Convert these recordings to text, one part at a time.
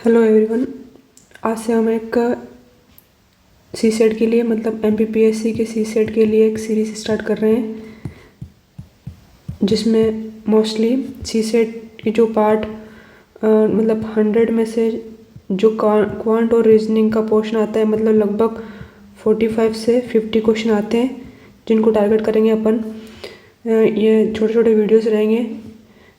Hello everyone. आज से हम एक सी सेट के लिए मतलब एमपीपीएससी के सी सेट के लिए एक सीरीज़ स्टार्ट कर रहे हैं, जिसमें मोस्टली सी सेट के जो पार्ट मतलब 100 में से जो क्वांट और रीजनिंग का पोर्शन आता है, मतलब लगभग 45 से 50 क्वेश्चन आते हैं, जिनको टारगेट करेंगे अपन। ये छोटे छोटे वीडियोस रहेंगे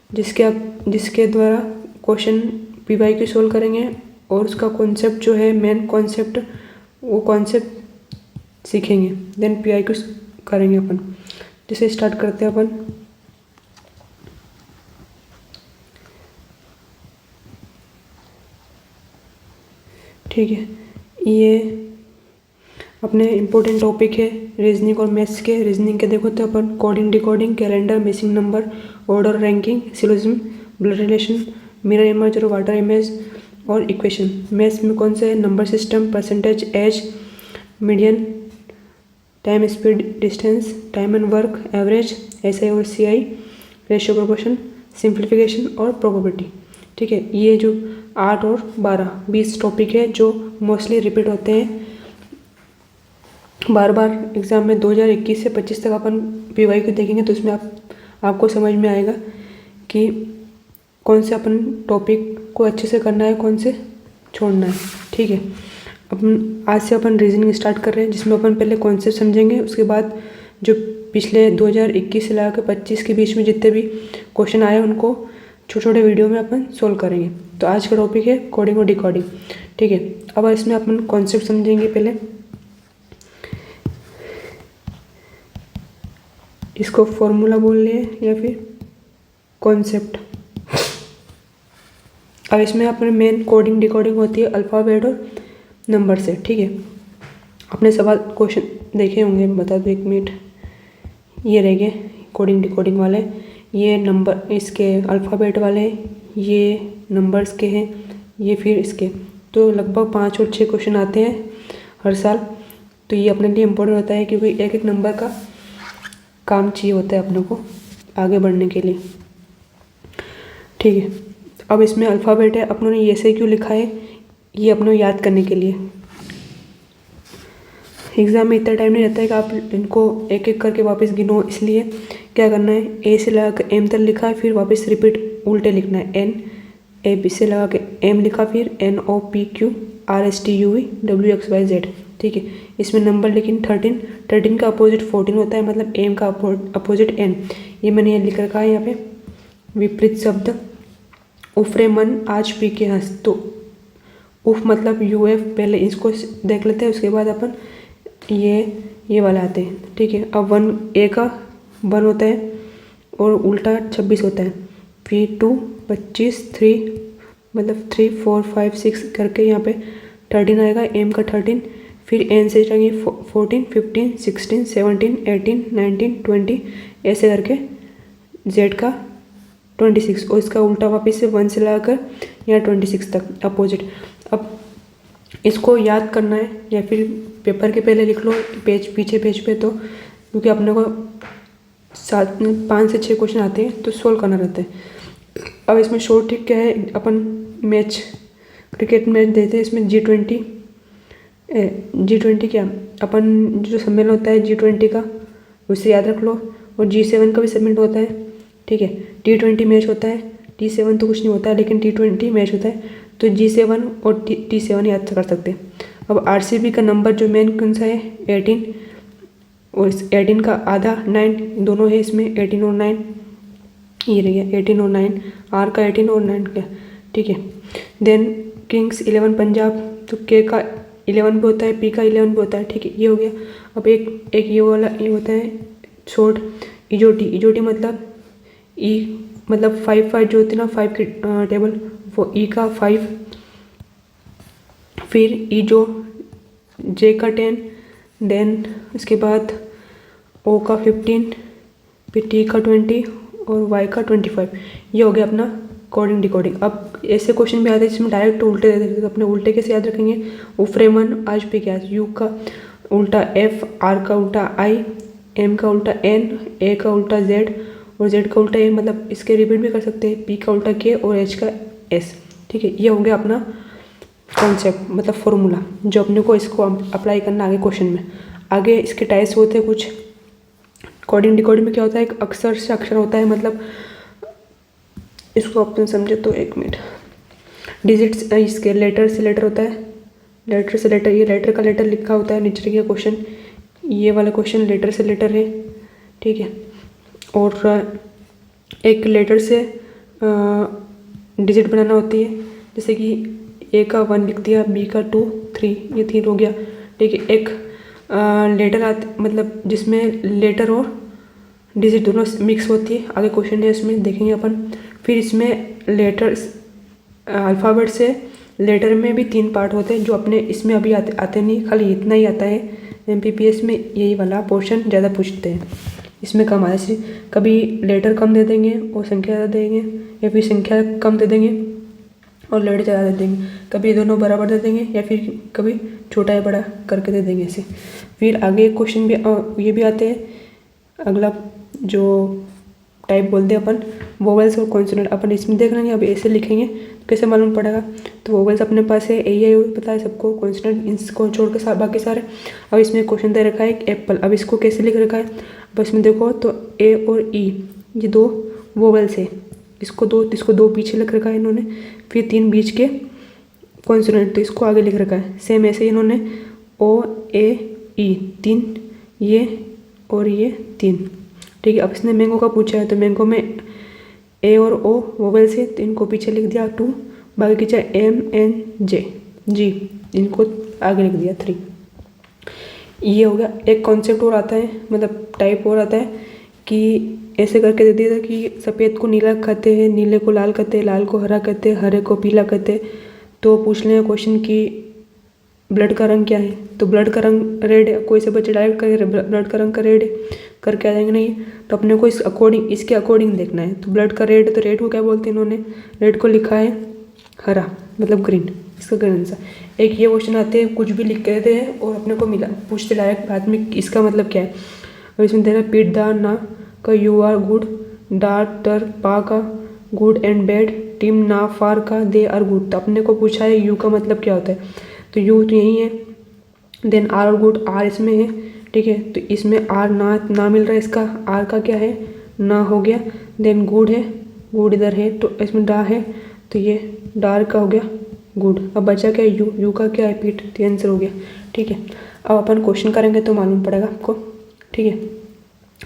जिसके द्वारा क्वेश्चन पीवाई क्यू सोल्व करेंगे और उसका कॉन्सेप्ट जो है, मेन कॉन्सेप्ट, वो कॉन्सेप्ट सीखेंगे, देन पीवाई क्यू करेंगे अपन। जिसे स्टार्ट करते हैं अपन। ठीक है, ये अपने इम्पोर्टेंट टॉपिक है रीजनिंग और मैथ्स के। रीजनिंग के देखो तो अपन coding, decoding, calendar, missing number, order, ranking, syllogism, blood relation, mirror image और वाटर इमेज और इक्वेशन। मैथ्स में कौन से है? Number system, percentage, age, median, time, speed, distance, time and work, average, SI और सीआई, रेशियो, प्रोपोर्शन, सिंप्लीफिकेशन और probability. ठीक है, ये जो 8 और 12 20 टॉपिक है जो मोस्टली रिपीट होते हैं बार बार एग्ज़ाम में। 2021 से 25 तक अपन पीवाई को देखेंगे तो इसमें आपको समझ में आएगा कि कौन से अपन टॉपिक को अच्छे से करना है, कौन से छोड़ना है। ठीक है, अपन आज से अपन रीजनिंग स्टार्ट कर रहे हैं, जिसमें अपन पहले कॉन्सेप्ट समझेंगे। उसके बाद जो पिछले 2021 से लेकर 25 के बीच में जितने भी क्वेश्चन आए उनको छोटे छोटे वीडियो में अपन सोल्व करेंगे। तो आज का टॉपिक है कोडिंग और डिकोडिंग। ठीक है, अब इसमें अपन कॉन्सेप्ट समझेंगे पहले। इसको फॉर्मूला बोल लिए या फिर कॉन्सेप्ट। अब इसमें अपने मेन कोडिंग डिकोडिंग होती है अल्फ़ाबेट और नंबर से। ठीक है, अपने सवाल क्वेश्चन देखे होंगे, बता दो 1 मिनट। ये रह गए कोडिंग डिकोडिंग वाले, ये नंबर इसके अल्फ़ाबेट वाले, ये नंबर्स के हैं, ये फिर इसके। तो लगभग 5 और 6 क्वेश्चन आते हैं हर साल। तो ये अपने लिए इम्पोर्टेंट होता है, क्योंकि एक एक नंबर का काम चाहिए होता है अपने को आगे बढ़ने के लिए। ठीक है, अब इसमें अल्फ़ाबेट है, अपनों ने ये से क्यों लिखा है, ये अपनों याद करने के लिए। एग्ज़ाम में इतना टाइम नहीं रहता है कि आप इनको एक एक करके वापस गिनो, इसलिए क्या करना है, ए से लगा के एम तक लिखा है, फिर वापस रिपीट उल्टे लिखना है। एन, ए बी से लगा के एम लिखा, फिर N O P Q R S T U V W X Y Z. ठीक है, इसमें नंबर लेकिन 13 का अपोजिट 14 होता है, मतलब एम का अपोजिट एन। ये मैंने ये लिख रखा है यहाँ पे। विपरीत शब्द, उफरे मन आज पी के हंस। तो उफ मतलब यू एफ, पहले इसको देख लेते हैं, उसके बाद अपन ये वाला आते हैं। ठीक है, अब 1 ए का 1 होता है और उल्टा 26 होता है। फिर 2 25 3 मतलब 3 4 5 6 करके यहाँ पे 13 आएगा, एम का 13। फिर एन से जाएंगे 14 15 16 17 18 19 20 ऐसे करके जेड का 26 और इसका उल्टा वापस से 1 से लगाकर यहाँ 26 तक अपोजिट। अब इसको याद करना है या फिर पेपर के पहले लिख लो पीछे पेज पे, तो क्योंकि अपने को 5 से 6 क्वेश्चन आते हैं तो सोल्व करना रहता है। अब इसमें शॉर्ट ट्रिक क्या है, अपन मैच क्रिकेट मैच देते हैं, इसमें G20 क्या, अपन जो सम्मेलन होता है G20 का उससे याद रख लो, और G7 का भी सबमिट होता है। ठीक है, T20 मैच होता है, T7 तो कुछ नहीं होता है, लेकिन T20 मैच होता है, तो G7 और T7 याद कर सकते हैं। अब आरसीबी का नंबर जो मेन कौन सा है, 18, और इस 18 का आधा 9 दोनों है इसमें, 18 और 9 ये रह गया, 18 और 9, आर का 18 और 9 का। ठीक है, देन किंग्स 11 पंजाब, तो के का 11 भी होता है, पी का 11 भी होता है। ठीक है, ये हो गया। अब एक ये वाला ये होता है शॉर्ट इजोटी मतलब ई मतलब 5 जो होती है ना, 5 की टेबल, वो ई का 5, फिर ई जो जे का 10, देन उसके बाद ओ का 15, फिर टी का 20 और वाई का 25। ये हो गया अपना कोडिंग डिकोडिंग। अब ऐसे क्वेश्चन भी आते हैं जिसमें डायरेक्ट उल्टे दे देते हैं, तो अपने उल्टे कैसे याद रखेंगे, उफ्रेमन आज पे क्या, यू का उल्टा एफ, आर का उल्टा आई, एम का उल्टा एन, ए का उल्टा जेड और जेड का उल्टा ए, मतलब इसके रिपीट भी कर सकते हैं, पी का उल्टा के और एच का एस। ठीक है, ये हो गया अपना कॉन्सेप्ट मतलब फॉर्मूला जो अपने को इसको अप्लाई करना आगे क्वेश्चन में। आगे इसके टाइप्स होते हैं कुछ। कोडिंग डिकोडिंग में क्या होता है, एक अक्षर से अक्षर होता है, मतलब इसको अपन समझे तो एक मिनट। डिजिट्स इसके लेटर से लेटर होता है, लेटर से लेटर, ये लेटर का लेटर लिखा होता है नीचे का क्वेश्चन, ये वाला क्वेश्चन लेटर से लेटर है, ठीक है। और एक लेटर से डिजिट बनाना होती है, जैसे कि ए का 1 लिख दिया, बी का 2, 3, ये 3 हो गया, ठीक है। एक लेटर मतलब जिसमें लेटर और डिजिट दोनों मिक्स होती है, आगे क्वेश्चन है इसमें देखेंगे अपन। फिर इसमें लेटर्स अल्फ़ाबेट से लेटर में भी 3 पार्ट होते हैं जो अपने इसमें अभी आते नहीं, खाली इतना ही आता है। MPPS में यही वाला पोर्शन ज़्यादा पूछते हैं, इसमें कम आता है। कभी लेटर कम दे देंगे और संख्या ज़्यादा देंगे, या फिर संख्या कम दे देंगे और लेटर ज़्यादा दे देंगे, कभी दोनों बराबर दे देंगे या फिर कभी छोटा या बड़ा करके दे देंगे ऐसे। फिर आगे क्वेश्चन भी ये भी आते हैं। अगला जो टाइप बोलते हैं अपन वोवेल्स और कॉन्सोनेंट, अपन इसमें देख लेंगे। अब ऐसे लिखेंगे तो कैसे मालूम पड़ेगा, तो वोवेल्स अपने पास है ए पता है सबको, कॉन्सोनेंट इसको छोड़ के बाकी सारे। अब इसमें क्वेश्चन दे रखा है एप्पल, अब इसको कैसे लिख रखा है, अब इसमें देखो तो ए और ई ये 2 वोवेल्स है, इसको दो पीछे लिख रखा है इन्होंने, फिर 3 बीच के कॉन्सोनेंट तो इसको आगे लिख रखा है। सेम ऐसे इन्होंने ओ ए ई 3 ये और ये 3, ठीक है। अब इसने मैंगो का पूछा है, तो मैंगो में ए और ओ वोवेल से, तो इनको पीछे लिख दिया 2, बाकी खींचा M N J जी, इनको आगे लिख दिया 3। ये हो गया। एक कॉन्सेप्ट और आता है, मतलब टाइप और आता है कि ऐसे करके दे दिया था कि सफ़ेद को नीला कहते हैं, नीले को लाल कहते हैं, लाल को हरा कहते हैं, हरे को पीला कहते हैं। तो पूछ लें क्वेश्चन कि ब्लड का रंग क्या है, तो ब्लड का रंग रेड है, कोई से बच्चे डायरेक्ट करे ब्लड का रंग का रेड है करके आ जाएंगे नहीं, तो अपने को इसके अकॉर्डिंग देखना है। तो ब्लड का रेड, तो रेड को क्या बोलते हैं इन्होंने, रेड को लिखा है हरा मतलब ग्रीन, इसका ग्रीन आंसर। एक ये क्वेश्चन आते हैं कुछ भी लिख के देते हैं और अपने को मिला पूछते डायरेक्ट बाद में इसका मतलब क्या है। अब इसमें दे रहा है पीट दा ना का यू आर गुड, डा टर पा का गुड एंड बैड, टीम ना फार का दे आर गुड। तो अपने को पूछा है यू का मतलब क्या होता है, तो यू तो यही है, देन आर और गुड, आर इसमें है, ठीक है। तो इसमें आर ना मिल रहा है, इसका आर का क्या है ना हो गया, देन गुड है, गुड इधर है, तो इसमें डा है, तो ये डार का हो गया गुड। अब बचा क्या है यू का क्या है पीट, तो आंसर हो गया, ठीक है। अब अपन क्वेश्चन करेंगे तो मालूम पड़ेगा आपको, ठीक है।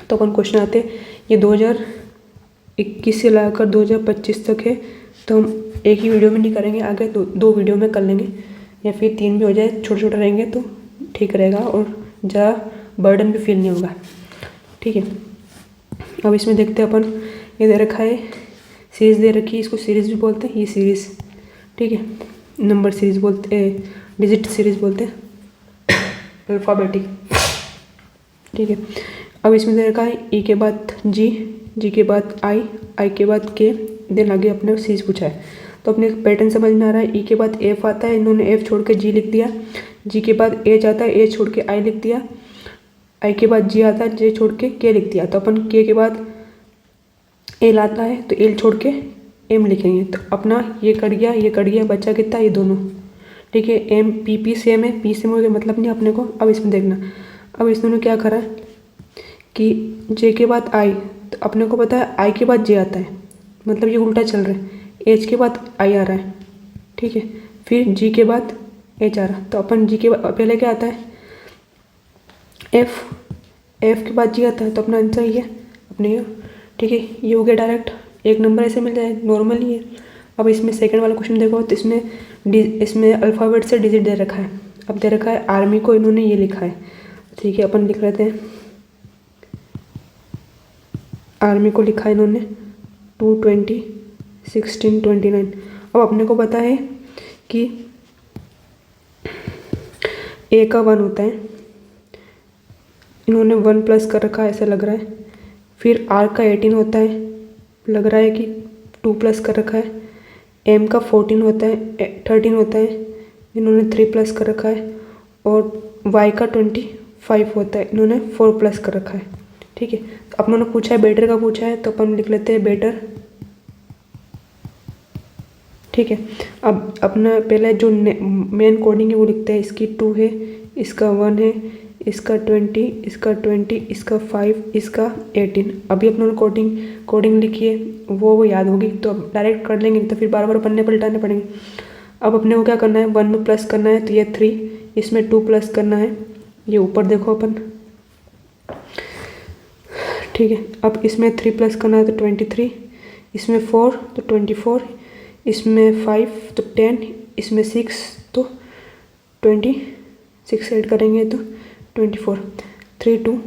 तो अपन क्वेश्चन आते हैं, ये 2021 से लाकर 2025 तक है, तो हम एक ही वीडियो में नहीं करेंगे, आगे 2 वीडियो में कर लेंगे, या फिर 3 भी हो जाए, छोटे छोटे रहेंगे तो ठीक रहेगा और ज़्यादा बर्डन भी फील नहीं होगा, ठीक है। अब इसमें देखते हैं अपन, ये दे रखा है सीरीज़ दे रखी है, इसको सीरीज़ भी बोलते हैं, ये सीरीज़, ठीक है। नंबर सीरीज़ बोलते हैं, डिजिट सीरीज़ बोलते हैं, अल्फ़ाबेटिक, ठीक है। अब इसमें दे रखा है ई के बाद जी, जी के बाद आई के बाद के, देन आगे अपने सीरीज़ पूछा है। तो अपने पैटर्न समझ में आ रहा है, ई के बाद एफ आता है, इन्होंने एफ छोड़ के जी लिख दिया, जी के बाद एच आता है, एच छोड़ के आई लिख दिया, आई के बाद जी आता है, जे छोड़ के के लिख दिया। तो अपन के बाद एल आता है, तो एल छोड़ के एम लिखेंगे, तो अपना ये कट गया, बच्चा कितना ये दोनों, ठीक है। एम पी सेम है, पी सेम हो गया, मतलब नहीं अपने को। अब इसमें देखना, अब इसने क्या करा कि जे के बाद आई, तो अपने को पता है आई के बाद जे आता है, मतलब ये उल्टा चल रहा है, एच के बाद आई आ रहा है, ठीक है। फिर जी के बाद एच आ रहा है, तो अपन जी के बाद पहले क्या आता है एफ के बाद जी आता है, तो अपना आंसर ये अपने ये, ठीक है। ये हो गया डायरेक्ट, एक नंबर ऐसे मिल जाए, नॉर्मल ही है। अब इसमें सेकंड वाला क्वेश्चन देखो, तो इसमें अल्फ़ाबेट से डिजिट दे रखा है। अब दे रखा है आर्मी को इन्होंने ये लिखा है, ठीक है। अपन लिख लेते हैं, आर्मी को लिखा है इन्होंने 220 1629। अब अपने को पता है कि ए का 1 होता है, इन्होंने 1 प्लस कर रखा है ऐसा लग रहा है। फिर आर का 18 होता है, लग रहा है कि 2 प्लस कर रखा है। एम का 14 होता है, 13 होता है, इन्होंने 3 प्लस कर रखा है। और वाई का 25 होता है, इन्होंने 4 प्लस कर रखा है, ठीक है। तो अपन ने पूछा है बेटर का पूछा है, तो अपन लिख लेते हैं बेटर, ठीक है। अब अपना पहले जो मेन कोडिंग है वो लिखते हैं। इसकी 2 है, इसका 1 है, इसका 20, इसका 20, इसका 5, इसका 18। अभी अपने कोडिंग लिखी है, वो याद होगी तो अब डायरेक्ट कर लेंगे, तो फिर बार बार पन्ने पलटाने पड़ेंगे। अब अपने को क्या करना है, 1 में प्लस करना है तो ये 3, इसमें 2 प्लस करना है, ये ऊपर देखो अपन, ठीक है। अब इसमें 3 प्लस करना है तो 23, इसमें 4 तो 24, इसमें 5 तो 10, इसमें 6 तो 26 ऐड करेंगे तो 24, 3 2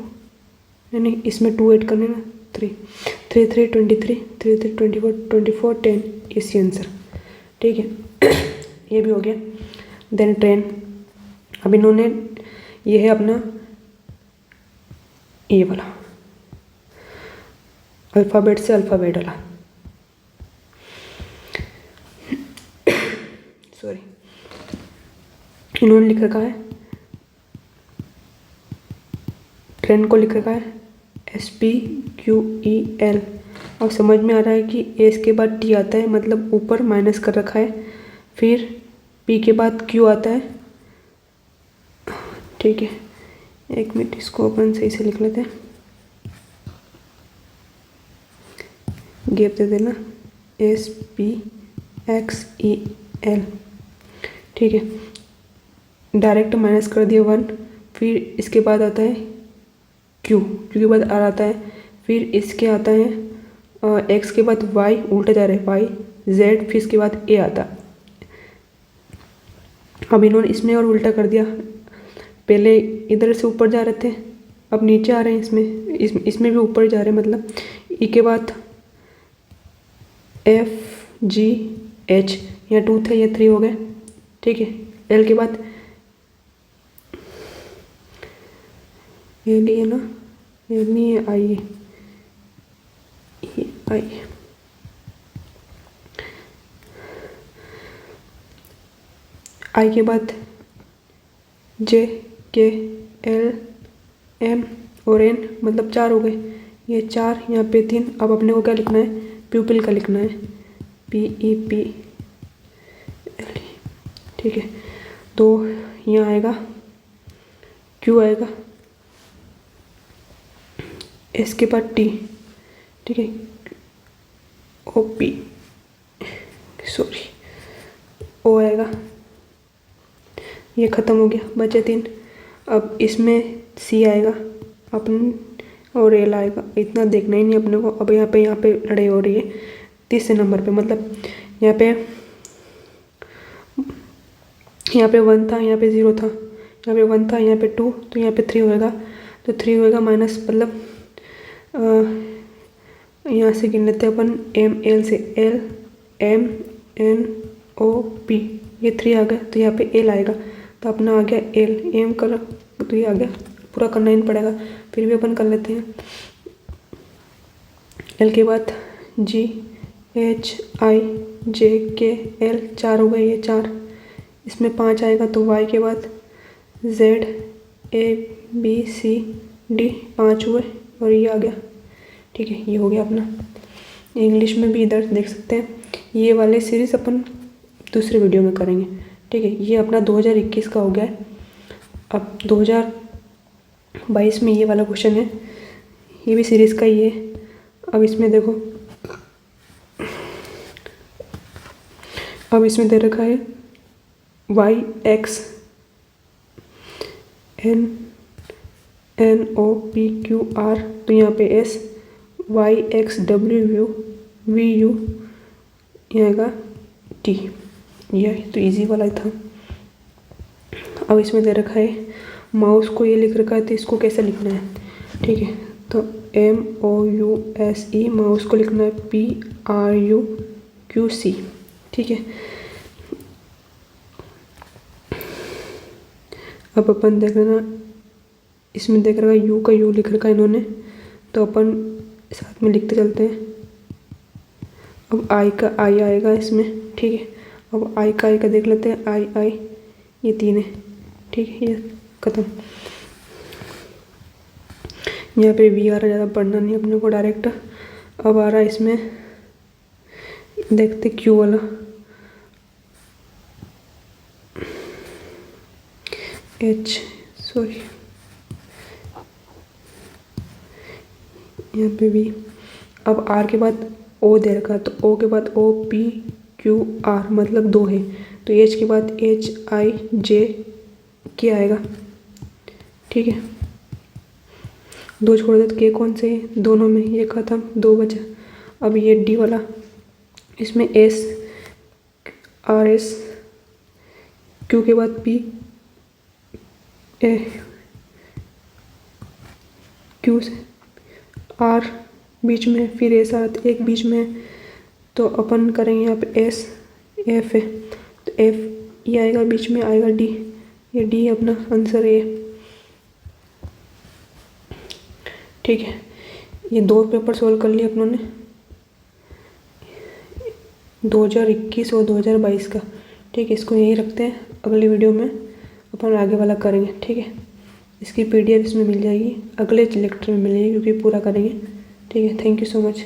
नहीं, इसमें 2 ऐड करने ना, 3 3 3 23, 3 3 24 24 10, इसी आंसर, ठीक है। ये भी हो गया। देन 10, अब इन्होंने ये है अपना ये वाला अल्फ़ाबेट से अल्फ़ाबेट वाला, सॉरी, इन्होंने लिख रखा है 10 को लिख रखा है SPQEL। अब समझ में आ रहा है कि एस के बाद टी आता है, मतलब ऊपर माइनस कर रखा है, फिर पी के बाद क्यू आता है, ठीक है। एक मिनट, इसको अपन सही से लिख लेते हैं, गैप दे देना, SPXEL, ठीक है। डायरेक्ट माइनस कर दिया 1, फिर इसके बाद आता है क्यू के बाद आर आता है, फिर इसके आता है एक्स के बाद वाई, उल्टे जा रहे हैं, वाई जेड, फिर इसके बाद ए आता। अब इन्होंने इसमें और उल्टा कर दिया, पहले इधर से ऊपर जा रहे थे, अब नीचे आ रहे हैं, इसमें भी ऊपर जा रहे हैं, मतलब ई के बाद F G H, यहाँ 2 थे, ये 3 हो गए, ठीक है। एल के बाद एल है ना, एल नहीं है, आई आई, आई के बाद जे के एल एम और एन, मतलब 4 हो गए, ये 4, यहाँ पे 3। अब अपने को क्या लिखना है, प्यूपिल का लिखना है, PEP, ठीक है। तो यहाँ आएगा क्यू आएगा, एस के बाद टी, ठीक है, OP, सॉरी, ओ आएगा, ये ख़त्म हो गया, बचे 3। अब इसमें सी आएगा अपन, और एल आएगा, इतना देखना ही नहीं अपने को। अब यहाँ पे लड़ाई हो रही है तीसरे नंबर पे, मतलब यहाँ पे 1 था, यहाँ पे 0 था, यहाँ पे 1 था, यहाँ पे 2, तो यहाँ पे 3 होएगा, तो 3 होएगा माइनस, मतलब यहाँ से गिन लेते हैं अपन, ML से L M N O P, ये 3 आ गया, तो यहाँ पे L आएगा, तो अपना आ गया L, M कर, तो ये आ गया, पूरा करना ही नहीं पड़ेगा, फिर भी अपन कर लेते हैं। L के बाद G H I J K L, 4 हो गए, ये 4, इसमें 5 आएगा, तो Y के बाद Z A B C D, 5 हुए, और ये आ गया, ठीक है। ये हो गया अपना। इंग्लिश में भी इधर देख सकते हैं, ये वाले सीरीज़ अपन दूसरे वीडियो में करेंगे, ठीक है। ये अपना 2021 का हो गया है। अब 2022 में ये वाला क्वेश्चन है, ये भी सीरीज़ का ही है। अब इसमें देखो, अब इसमें दे रखा है YX NOPQR, तो यहाँ पे S, YXWVU, यहाँ आएगा T, यह तो इजी वाला ही था। अब इसमें दे रखा है माउस को, ये लिख रखा है, तो इसको कैसे लिखना है, ठीक है। तो MOUSE, माउस को लिखना है PRUQC, ठीक है। अब अपन देख लेना, इसमें देख रखा है यू का यू लिख रखा है इन्होंने, तो अपन साथ में लिखते चलते हैं। अब आई का आई आएगा इसमें, ठीक है। अब आई का देख लेते हैं, आई, ये 3 है, ठीक है, ये ख़त्म। यहाँ पे वी आ रहा, ज़्यादा पढ़ना नहीं अपने को, डायरेक्ट। अब आ रहा है इसमें, देखते क्यू वाला, एच, सॉरी यहाँ पे भी। अब आर के बाद ओ दे रखा है, तो ओ के बाद ओ पी क्यू आर मतलब 2 है, तो एच के बाद एच आई जे के आएगा। ठीक है, 2 छोड़ दे तो के कौन से है, दोनों में ये ख़त्म, 2 बचा। अब ये डी वाला, इसमें एस आर एस, क्यू के बाद पी ए, क्यू से आर बीच में, फिर ए साथ एक बीच में, तो अपन करेंगे यहाँ पे एस एफ है, तो एफ ये आएगा, बीच में आएगा डी, ये डी है अपना आंसर है ये। ठीक है, ये 2 पेपर सोल्व कर लिए अपनों ने, 2021 और 2022 का। ठीक है, इसको यहीं रखते हैं, अगली वीडियो में अपन आगे वाला करेंगे। ठीक है, इसकी PDF इसमें मिल जाएगी, अगले लेक्चर में मिलेगी क्योंकि पूरा करेंगे। ठीक है, थैंक यू सो मच।